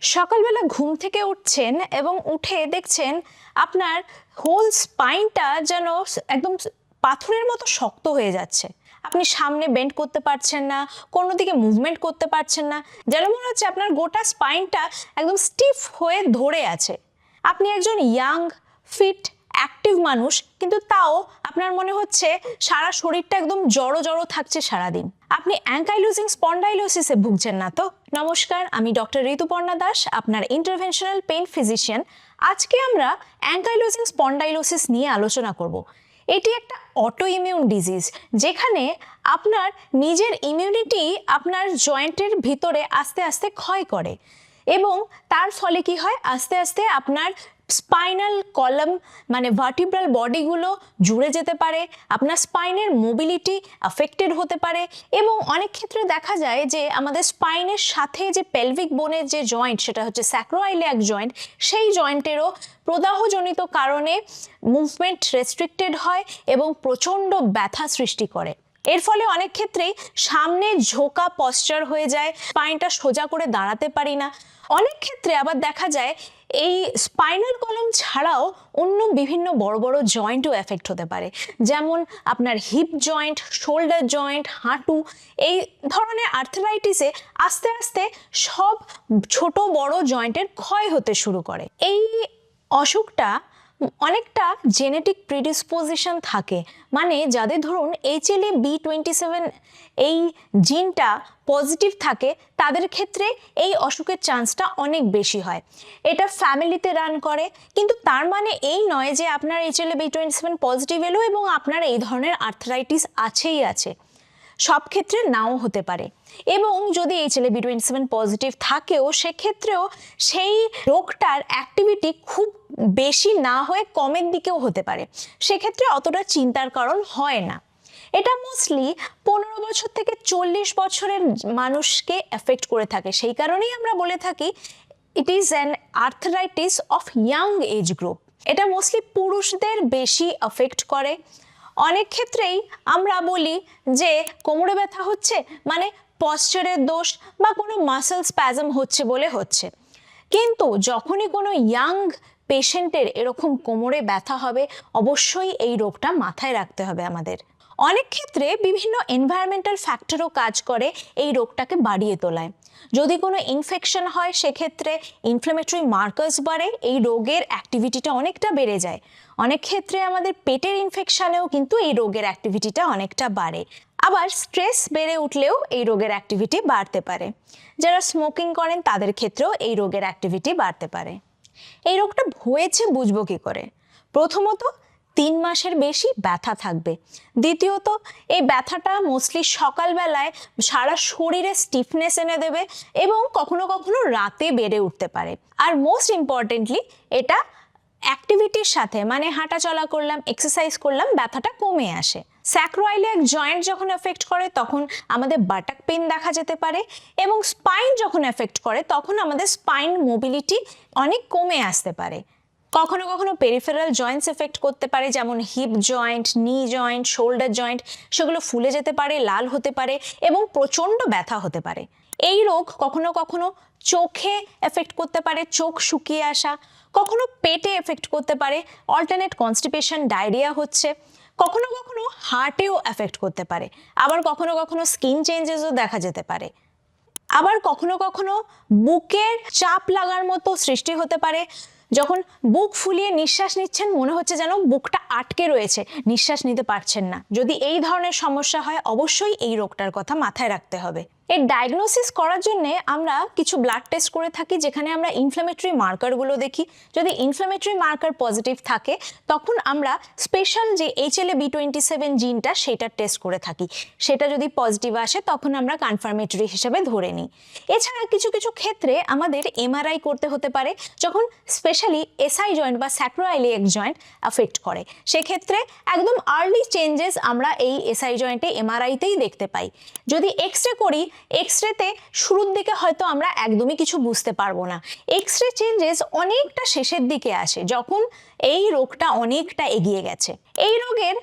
সকালবেলা ঘুম থেকে উঠছেন এবং উঠে দেখছেন আপনার হোল স্পাইনটা যেন একদম পাথরের মতো শক্ত হয়ে যাচ্ছে। আপনি সামনে বেন্ড করতে পারছেন না, কোনো দিকে মুভমেন্ট করতে পারছেন না, যেন মনে হচ্ছে আপনার গোটা স্পাইনটা একদম স্টিফ হয়ে ধরে আছে। আপনি একজন ইয়াং, ফিট, অ্যাক্টিভ মানুষ, কিন্তু তাও আপনার মনে হচ্ছে সারা শরীরটা একদম জড়ো জড়ো থাকছে সারাদিন। আপনি অ্যাঙ্কাইলোজিং স্পন্ডাইলোসিসে ভুগছেন না তো? নমস্কার, আমি ডক্টর ঋতুপর্ণা দাস, আপনার ইন্টারভেনশনাল পেইন ফিজিশিয়ান। আজকে আমরা অ্যাঙ্কাইলোজিং স্পন্ডাইলোসিস নিয়ে আলোচনা করব। এটি একটা অটো ইমিউন ডিজিজ, যেখানে আপনার নিজের ইমিউনিটি আপনার জয়েন্টের ভিতরে আস্তে আস্তে ক্ষয় করে এবং তার ফলে কি হয়, আস্তে আস্তে আপনার স্পাইনাল কলাম মানে ভার্টিব্রাল বডিগুলো জুড়ে যেতে পারে, আপনার স্পাইনের মোবিলিটি অ্যাফেক্টেড হতে পারে এবং অনেক ক্ষেত্রে দেখা যায় যে আমাদের স্পাইনের সাথে যে পেলভিক বোনের যে জয়েন্ট, সেটা হচ্ছে স্যাক্রোইলিয়াক জয়েন্ট, সেই জয়েন্টেরও প্রদাহজনিত কারণে মুভমেন্ট রেস্ট্রিক্টেড হয় এবং প্রচণ্ড ব্যথা সৃষ্টি করে। এর ফলে অনেক ক্ষেত্রেই সামনে ঝোঁকা পশ্চার হয়ে যায়, স্পাইনটা সোজা করে দাঁড়াতে পারি না। অনেক ক্ষেত্রে আবার দেখা যায় এই স্পাইনাল কলাম ছাড়াও অন্য বিভিন্ন বড় বড় জয়েন্টও এফেক্ট হতে পারে, যেমন আপনার হিপ জয়েন্ট, শোল্ডার জয়েন্ট, হাঁটু। এই ধরনের আর্থ্রাইটিসে আস্তে আস্তে সব ছোট বড় জয়েন্টের ক্ষয় হতে শুরু করে। এই অসুখটা অনেকটা জেনেটিক প্রিডিসপোজিশন থাকে, মানে যাদের ধরুন HLA-B27 এই জিনটা পজিটিভ থাকে, তাদের ক্ষেত্রে এই অসুখের চান্সটা অনেক বেশি হয়। এটা ফ্যামিলিতে রান করে, কিন্তু তার মানে এই নয় যে আপনার HLA-B27 পজিটিভ এলো এবং আপনার এই ধরনের আর্থ্রাইটিস আছেই আছে। সব ক্ষেত্রে নাও হতে পারে, এবং যদি HLA-B27 পজিটিভ থাকেও সেক্ষেত্রেও সেই রোগটার অ্যাক্টিভিটি খুব বেশি না হয়ে কমের দিকেও হতে পারে, সেক্ষেত্রে অতটা চিন্তার কারণ হয় না। এটা মোস্টলি 15 বছর থেকে 40 বছরের মানুষকে এফেক্ট করে থাকে, সেই কারণেই আমরা বলে থাকি it is an arthritis of young age group. এটা মোস্টলি পুরুষদের বেশি এফেক্ট করে। অনেক ক্ষেত্রেই আমরা বলি যে কোমরে ব্যথা হচ্ছে মানে পশ্চারের দোষ বা কোনো মাসল স্প্যাজম হচ্ছে বলে হচ্ছে, কিন্তু যখনই কোনো ইয়াং পেশেন্টের এরকম কোমরে ব্যথা হবে, অবশ্যই এই রোগটা মাথায় রাখতে হবে আমাদের। অনেক ক্ষেত্রে বিভিন্ন এনভায়রনমেন্টাল ফ্যাক্টরও কাজ করে এই রোগটাকে বাড়িয়ে তোলায়। যদি কোনো ইনফেকশন হয় সেক্ষেত্রে ইনফ্ল্যামেটরি মার্কার্স বাড়ে, এই রোগের অ্যাক্টিভিটিটা অনেকটা বেড়ে যায়। অনেক ক্ষেত্রে আমাদের পেটের ইনফেকশনেও কিন্তু এই রোগের অ্যাক্টিভিটিটা অনেকটা বাড়ে। আবার স্ট্রেস বেড়ে উঠলেও এই রোগের অ্যাক্টিভিটি বাড়তে পারে। যারা স্মোকিং করেন তাদের ক্ষেত্রেও এই রোগের অ্যাক্টিভিটি বাড়তে পারে। এই রোগটা হয়েছে বুঝবো কি করে? প্রথমত, 3 মাসের বেশি ব্যথা থাকবে। দ্বিতীয়ত, এই ব্যথাটা মোস্টলি সকালবেলায় সারা শরীরে স্টিফনেস এনে দেবে এবং কখনো কখনো রাতে বেড়ে উঠতে পারে। আর মোস্ট ইম্পর্টেন্টলি, এটা অ্যাক্টিভিটির সাথে মানে হাঁটা চলা করলাম, এক্সারসাইজ করলাম, ব্যথাটা কমে আসে। স্যাক্রোইলিয়াক জয়েন্ট যখন এফেক্ট করে তখন আমাদের বাটাক পেইন দেখা যেতে পারে, এবং স্পাইন যখন এফেক্ট করে তখন আমাদের স্পাইন মোবিলিটি অনেক কমে আসতে পারে। কখনো কখনো পেরিফেরাল জয়েন্টস এফেক্ট করতে পারে, যেমন হিপ জয়েন্ট, নি জয়েন্ট, শোল্ডার জয়েন্ট, সেগুলো ফুলে যেতে পারে, লাল হতে পারে এবং প্রচণ্ড ব্যথা হতে পারে। এই রোগ কখনো কখনো চোখে এফেক্ট করতে পারে, চোখ শুকিয়ে আসা, কখনো পেটে এফেক্ট করতে পারে, অল্টারনেট কনস্টিপেশন, ডায়রিয়া হচ্ছে, কখনো কখনো হার্টেও এফেক্ট করতে পারে, আবার কখনো কখনো স্কিন চেঞ্জেসও দেখা যেতে পারে। আবার কখনো কখনো বুকের চাপ লাগার মতো সৃষ্টি হতে পারে। যখন বুক ফুলিয়ে নিঃশ্বাস নিচ্ছেন মনে হচ্ছে যেন বুকটা আটকে রয়েছে, নিঃশ্বাস নিতে পারছেন না। যদি এই ধরনের সমস্যা হয় অবশ্যই এই রোগটার কথা মাথায় রাখতে হবে। এর ডায়াগনোসিস করার জন্য আমরা কিছু ব্লাড টেস্ট করে থাকি, যেখানে আমরা ইনফ্ল্যামেটরি মার্কারগুলো দেখি। যদি ইনফ্ল্যামেটরি মার্কার পজিটিভ থাকে তখন আমরা স্পেশাল যে HLA-B27 জিনটা সেটা টেস্ট করে থাকি। সেটা যদি পজিটিভ আসে তখন আমরা কনফার্মেটরি হিসেবে ধরে নিই। এছাড়া কিছু কিছু ক্ষেত্রে আমাদের MRI করতে হতে পারে, যখন স্পেশালি SI জয়েন্ট বা স্যাক্রোইলিয়াক জয়েন্ট এফেক্ট করে। সেক্ষেত্রে একদম আর্লি চেঞ্জেস আমরা এই SI জয়েন্টে MRIতেই দেখতে পাই। যদি এক্সরে করি, এক্সরেতে শুরুর দিকে হয়তো আমরা একদমই কিছু বুঝতে পারবো না। এক্সরে চেঞ্জেস অনেকটা শেষের দিকে আসে, যখন এই রোগটা অনেকটা এগিয়ে গেছে। এই রোগের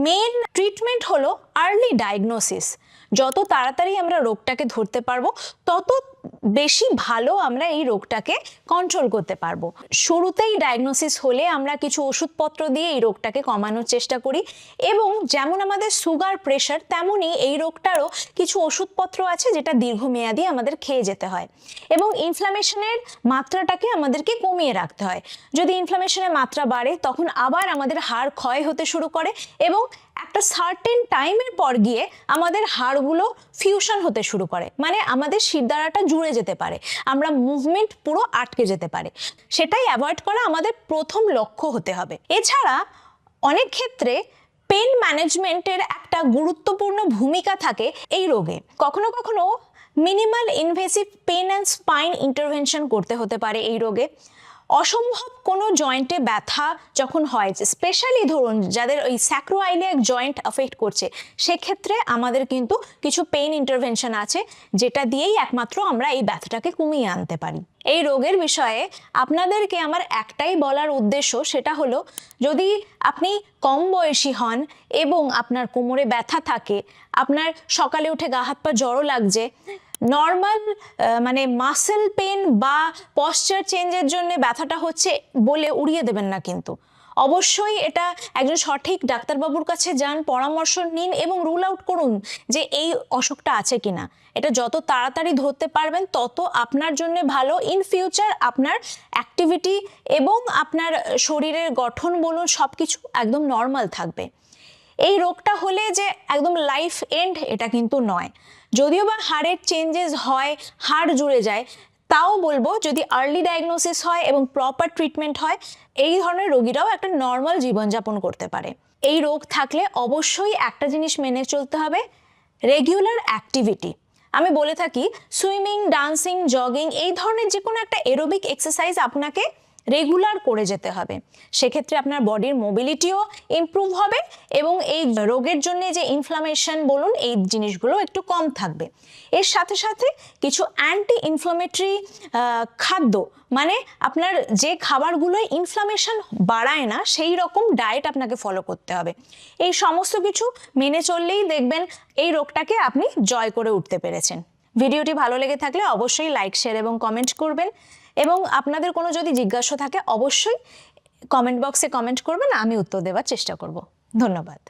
মেন ট্রিটমেন্ট হলো আর্লি ডায়াগনোসিস। যত তাড়াতাড়ি আমরা রোগটাকে ধরতে পারবো তত বেশি ভালো আমরা এই রোগটাকে কন্ট্রোল করতে পারবো। শুরুতেই ডায়াগনোসিস হলে আমরা কিছু ওষুধপত্র দিয়ে এই রোগটাকে কমানোর চেষ্টা করি, এবং যেমন আমাদের সুগার, প্রেশার, তেমনই এই রোগটারও কিছু ওষুধপত্র আছে যেটা দীর্ঘমেয়াদী আমাদের খেয়ে যেতে হয়। এবং ইনফ্ল্যামেশনের মাত্রাটাকে আমাদেরকে কমিয়ে রাখতে হয়। যদি ইনফ্ল্যামেশনের মাত্রা বাড়ে তখন আবার আমাদের হাড় ক্ষয় হতে শুরু করে, এবং একটা সার্টেন টাইমের পর গিয়ে আমাদের হাড়গুলো ফিউশন হতে শুরু করে, মানে আমাদের শিরদাঁড়াটা জুড়ে যেতে পারে, আমরা মুভমেন্ট পুরো আটকে যেতে পারে। সেটাই অ্যাভয়েড করা আমাদের প্রথম লক্ষ্য হতে হবে। এছাড়া অনেক ক্ষেত্রে পেন ম্যানেজমেন্টের একটা গুরুত্বপূর্ণ ভূমিকা থাকে এই রোগে। কখনো কখনো minimal invasive pain and spine intervention করতে হতে পারে এই রোগে। অসম্ভব কোনো জয়েন্টে ব্যথা যখন হয়, স্পেশালি ধরুন যাদের ওই স্যাক্রোআইলিয়াক জয়েন্ট অ্যাফেক্ট করছে, সেক্ষেত্রে আমাদের কিন্তু কিছু পেইন ইন্টারভেনশন আছে যেটা দিয়েই একমাত্র আমরা এই ব্যথাটাকে কমিয়ে আনতে পারি। এই রোগের বিষয়ে আপনাদেরকে আমার একটাই বলার উদ্দেশ্য, সেটা হলো যদি আপনি কম বয়সী হন এবং আপনার কোমরে ব্যথা থাকে, আপনার সকালে উঠে গা হাত পা জড়ো লাগছে, নর্মাল মানে মাসেল পেন বা পশ্চার চেঞ্জের জন্য ব্যথাটা হচ্ছে বলে উড়িয়ে দেবেন না, কিন্তু অবশ্যই এটা একজন সঠিক ডাক্তারবাবুর কাছে যান, পরামর্শ নিন এবং রুল আউট করুন যে এই অসুখটা আছে কিনা। এটা যত তাড়াতাড়ি ধরতে পারবেন তত আপনার জন্য ভালো। ইন ফিউচার আপনার অ্যাক্টিভিটি এবং আপনার শরীরের গঠন বলুন সব কিছু একদম নর্মাল থাকবে। এই রোগটা হলে যে একদম লাইফ এন্ড এটা কিন্তু নয়। যদিও বা হাড়ের চেঞ্জেস হয়, হাড় জুড়ে যায়, তাও বলবো যদি আর্লি ডায়াগনোসিস হয় এবং প্রপার ট্রিটমেন্ট হয়, এই ধরনের রোগীরাও একটা নর্মাল জীবনযাপন করতে পারে। এই রোগ থাকলে অবশ্যই একটা জিনিস মেনে চলতে হবে, রেগুলার অ্যাক্টিভিটি। আমি বলে থাকি সুইমিং, ডান্সিং, জগিং, এই ধরনের যে কোনো একটা এরোবিক এক্সারসাইজ আপনাকে রেগুলার করে যেতে হবে। সেক্ষেত্রে আপনার বডির মোবিলিটিও ইমপ্রুভ হবে এবং এই রোগের জন্য যে ইনফ্লামেশন বলুন এই জিনিসগুলো একটু কম থাকবে। এর সাথে সাথে কিছু অ্যান্টি ইনফ্লামেটরি খাদ্য, মানে আপনার যে খাবারগুলো ইনফ্লামেশন বাড়ায় না সেই রকম ডায়েট আপনাকে ফলো করতে হবে। এই সমস্ত কিছু মেনে চললেই দেখবেন এই রোগটাকে আপনি জয় করে উঠতে পেরেছেন। ভিডিওটি ভালো লেগে থাকলে অবশ্যই লাইক, শেয়ার এবং কমেন্ট করবেন, এবং আপনাদের কোনো যদি জিজ্ঞাসা থাকে অবশ্যই কমেন্ট বক্সে কমেন্ট করবেন, আমি উত্তর দেওয়ার চেষ্টা করব। ধন্যবাদ।